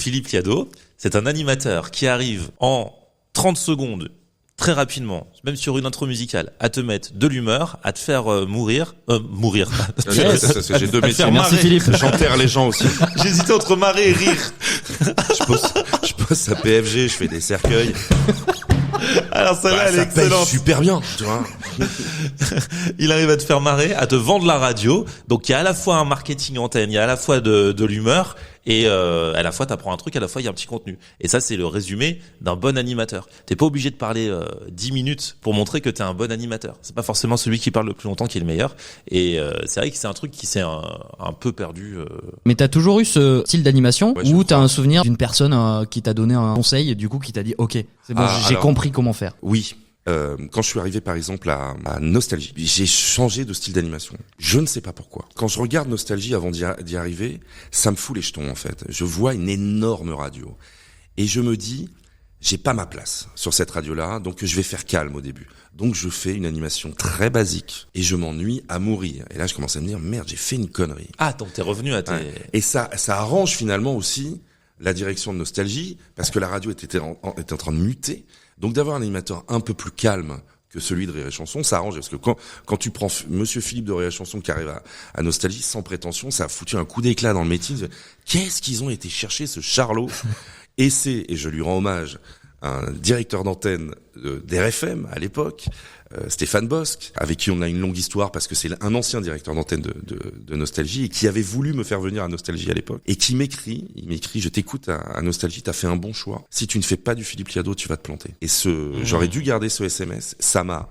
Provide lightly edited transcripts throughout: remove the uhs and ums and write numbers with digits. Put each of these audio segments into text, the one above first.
Philippe Liado, c'est un animateur qui arrive en 30 secondes, très rapidement, même sur une intro musicale, à te mettre de l'humeur, à te faire mourir. J'ai deux métiers. Merci Philippe. J'enterre les gens aussi. J'hésitais entre marrer et rire. Je pose à PFG, je fais des cercueils. Alors celle-là, elle est Ça paye excellente. super bien, tu vois. Il arrive à te faire marrer, à te vendre la radio. Donc il y a à la fois un marketing antenne, il y a à la fois de l'humeur et à la fois t'apprends un truc, à la fois il y a un petit contenu. Et ça c'est le résumé d'un bon animateur. T'es pas obligé de parler 10 minutes pour montrer que t'es un bon animateur. C'est pas forcément celui qui parle le plus longtemps qui est le meilleur. Et c'est vrai que c'est un truc qui s'est un peu perdu. Mais t'as toujours eu ce style d'animation Ouais, je ou t'as crois. un souvenir d'une personne qui t'a donné un conseil, du coup qui t'a dit ok, c'est bon, j'ai alors- compris comment faire. Oui. Quand je suis arrivé par exemple à Nostalgie, j'ai changé de style d'animation. Je ne sais pas pourquoi. Quand je regarde Nostalgie avant d'y arriver, ça me fout les jetons en fait. Je vois une énorme radio et je me dis, j'ai pas ma place sur cette radio-là, donc je vais faire calme au début. Donc je fais une animation très basique et je m'ennuie à mourir. Et là je commence à me dire merde, j'ai fait une connerie. Ah, donc t'es revenu à tes... Ouais. Et ça arrange finalement aussi la direction de Nostalgie parce que la radio était en train de muter. Donc d'avoir un animateur un peu plus calme que celui de Rire et Chanson, ça arrange parce que quand tu prends Monsieur Philippe de Rire et Chanson qui arrive à Nostalgie sans prétention, ça a foutu un coup d'éclat dans le métier. Qu'est-ce qu'ils ont été chercher ce charlot? Et je lui rends hommage, un directeur d'antenne d'RFM à l'époque, Stéphane Bosque, avec qui on a une longue histoire parce que c'est un ancien directeur d'antenne de Nostalgie et qui avait voulu me faire venir à Nostalgie à l'époque et qui m'écrit, je t'écoute à Nostalgie, t'as fait un bon choix. Si tu ne fais pas du Philippe Liado, tu vas te planter. Et j'aurais dû garder ce SMS, ça m'a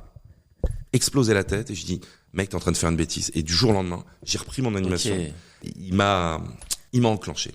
explosé la tête et je dis, mec, t'es en train de faire une bêtise. Et du jour au lendemain, j'ai repris mon animation. Okay. Il m'a enclenché.